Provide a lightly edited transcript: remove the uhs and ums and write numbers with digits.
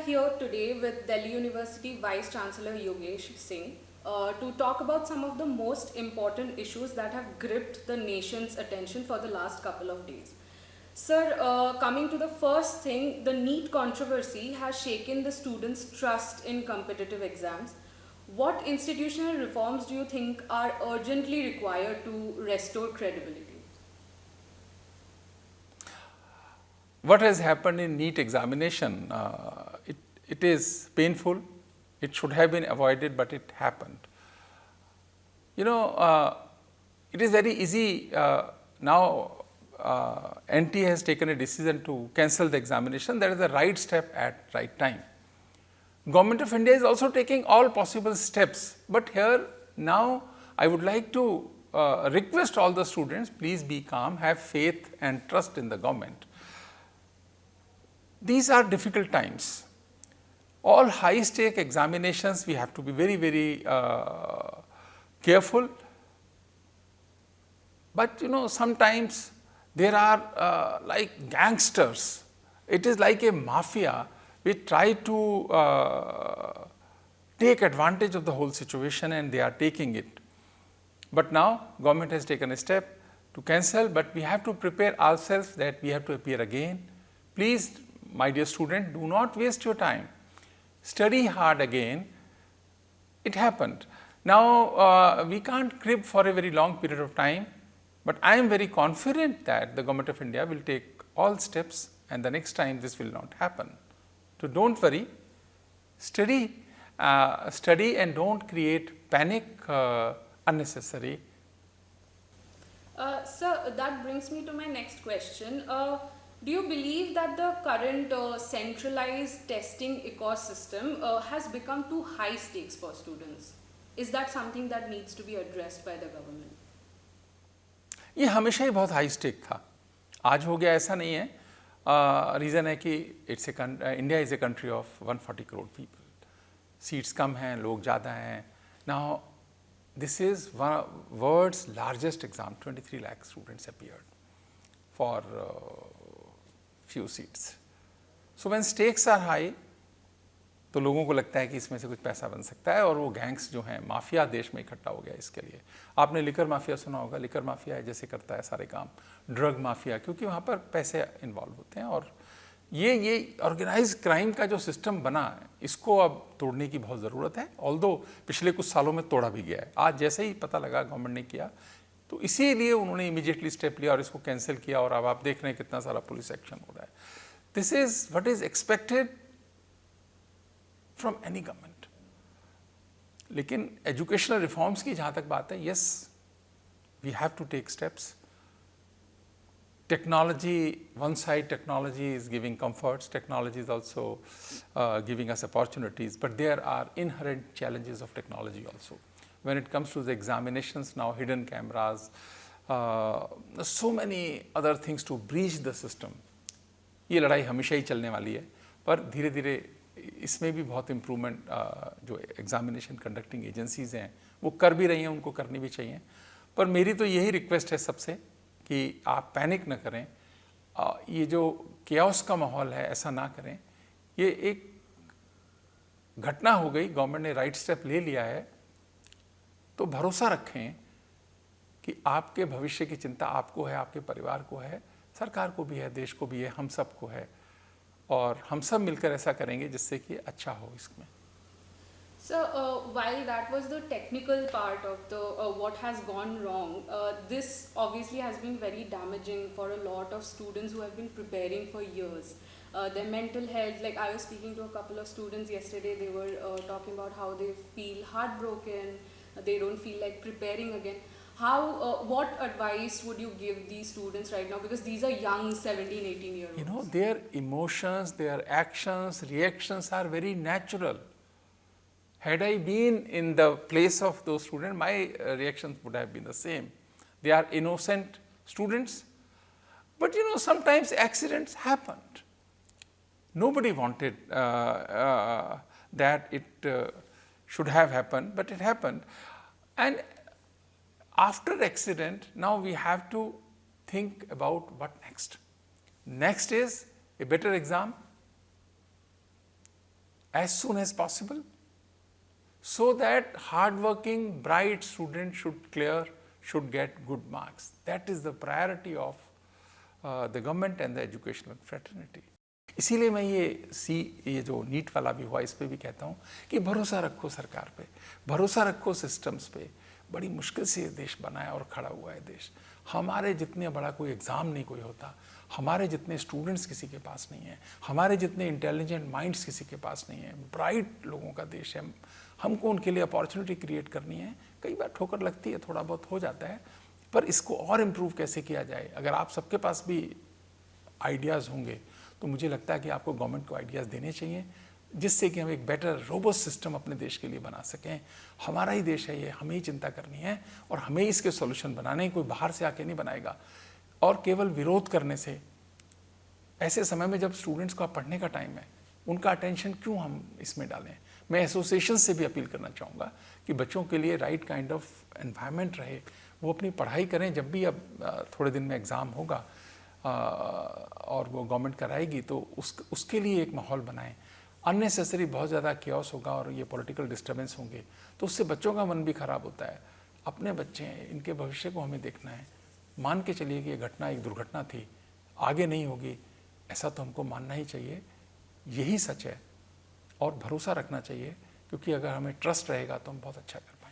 here today with Delhi University Vice Chancellor Yogesh Singh to talk about some of the most important issues that have gripped the nation's attention for the last couple of days. Sir, coming to the first thing, the NEET controversy has shaken the students' trust in competitive exams. What institutional reforms do you think are urgently required to restore credibility? What has happened in NEET examination, it is painful. It should have been avoided, but it happened. You know, it is very easy now. NT has taken a decision to cancel the examination. That is the right step at right time. Government of India is also taking all possible steps, but here now I would like to request all the students, please be calm, have faith and trust in the government. These are difficult times. All high stake examinations, we have to be very, very careful. But you know, sometimes there are like gangsters. It is like a mafia which try to take advantage of the whole situation, and they are taking it. But now government has taken a step to cancel, but we have to prepare ourselves that we have to appear again. Please, my dear student, do not waste your time. Study hard again. It happened. Now, we can't crib for a very long period of time, but I am very confident that the Government of India will take all steps, and the next time this will not happen. So, do not worry, study and do not create panic unnecessary. Sir, that brings me to my next question. Do you believe that the current centralized testing ecosystem has become too high stakes for students? Is that something that needs to be addressed by the government? ये हमेशा ही बहुत high stake था, आज हो गया ऐसा नहीं है। रीज़न है कि India is a country of 140 crore people, seats कम हैं, लोग ज़्यादा हैं। Now this is world's largest exam, 23 lakh students appeared for few seats. So when stakes are high, तो लोगों को लगता है कि इसमें से कुछ पैसा बन सकता है, और वो गैंग्स जो हैं, माफिया देश में इकट्ठा हो गया इसके लिए। आपने लिकर माफिया सुना होगा, लिकर माफिया है जैसे करता है सारे काम, ड्रग माफिया, क्योंकि वहाँ पर पैसे इन्वॉल्व होते हैं। और ये ऑर्गेनाइज क्राइम का जो सिस्टम बना है, इसको अब तोड़ने की बहुत ज़रूरत है। ऑल्दो पिछले कुछ सालों में तोड़ा भी गया है, आज जैसे ही पता लगा गवर्नमेंट ने किया, तो इसीलिए उन्होंने इमीडिएटली स्टेप लिया और इसको कैंसिल किया, और अब आप देख रहे हैं कितना सारा पुलिस एक्शन हो रहा है। This is what is expected from any government. लेकिन एजुकेशनल रिफॉर्म्स की जहाँ तक बात है, yes we have to take steps. Technology, one side technology is giving comforts, technology is also giving us opportunities, but there are inherent challenges of technology also. When it comes to the examinations now, hidden cameras, so many other things to breach the system. ये लड़ाई हमेशा ही चलने वाली है, पर धीरे धीरे इसमें भी बहुत इम्प्रूवमेंट जो एग्जामिनेशन कंडक्टिंग एजेंसीज़ हैं वो कर भी रही हैं, उनको करनी भी चाहिए। पर मेरी तो यही रिक्वेस्ट है सबसे कि आप पैनिक न करें, ये जो केओस का माहौल है ऐसा ना करें। ये एक घटना हो गई, गवर्नमेंट ने राइट स्टेप ले लिया है, तो भरोसा रखें कि आपके भविष्य की चिंता आपको है, आपके परिवार को है, सरकार को भी है, देश को भी है, हम सबको है, और हम सब मिलकर ऐसा करेंगे जिससे कि अच्छा हो इसमें। So while that was the technical part of the what has gone wrong, this obviously has been very damaging for a lot of students who have been preparing for years. Their mental health, like I was speaking to a couple of students yesterday, they were talking about how they feel heartbroken, they don't feel like preparing again. How, what advice would you give these students right now? Because these are young 17, 18-year-olds. You know, their emotions, their actions, reactions are very natural. Had I been in the place of those students, my reactions would have been the same. They are innocent students, but you know, sometimes accidents happened. Nobody wanted that it should have happened, but it happened. And after accident, now we have to think about what next. Next is a better exam, as soon as possible, so that hard-working, bright students should get good marks. That is the priority of the government and the educational fraternity. इसीलिए मैं ये जो NEET वाला भी हुआ, इस पे भी कहता हूँ कि भरोसा रखो सरकार पे, भरोसा रखो सिस्टम्स पे। बड़ी मुश्किल से ये देश बनाया और खड़ा हुआ है देश। हमारे जितने बड़ा कोई एग्ज़ाम नहीं कोई होता, हमारे जितने स्टूडेंट्स किसी के पास नहीं है, हमारे जितने इंटेलिजेंट माइंड्स किसी के पास नहीं है, ब्राइट लोगों का देश है। हमको उनके लिए अपॉर्चुनिटी क्रिएट करनी है। कई बार ठोकर लगती है, थोड़ा बहुत हो जाता है, पर इसको और इम्प्रूव कैसे किया जाए। अगर आप सबके पास भी आइडियाज़ होंगे तो मुझे लगता है कि आपको गवर्नमेंट को आइडियाज़ देने चाहिए, जिससे कि हम एक बेटर रोबस्ट सिस्टम अपने देश के लिए बना सकें। हमारा ही देश है ये, हमें ही चिंता करनी है और हमें इसके सॉल्यूशन बनाने, कोई बाहर से आके नहीं बनाएगा। और केवल विरोध करने से, ऐसे समय में जब स्टूडेंट्स का पढ़ने का टाइम है, उनका अटेंशन क्यों हम इसमें डालें। मैं एसोसिएशन से भी अपील करना चाहूँगा कि बच्चों के लिए राइट काइंड ऑफ एनवायरनमेंट रहे, वो अपनी पढ़ाई करें। जब भी अब थोड़े दिन में एग्ज़ाम होगा और वो गवर्नमेंट कराएगी, तो उसके लिए एक माहौल बनाएं। अननेसेसरी बहुत ज़्यादा क्योस होगा और ये पॉलिटिकल डिस्टर्बेंस होंगे, तो उससे बच्चों का मन भी ख़राब होता है। अपने बच्चे हैं, इनके भविष्य को हमें देखना है। मान के चलिए कि ये घटना एक दुर्घटना थी, आगे नहीं होगी, ऐसा तो हमको मानना ही चाहिए। यही सच है और भरोसा रखना चाहिए, क्योंकि अगर हमें ट्रस्ट रहेगा तो हम बहुत अच्छा कर पाएंगे।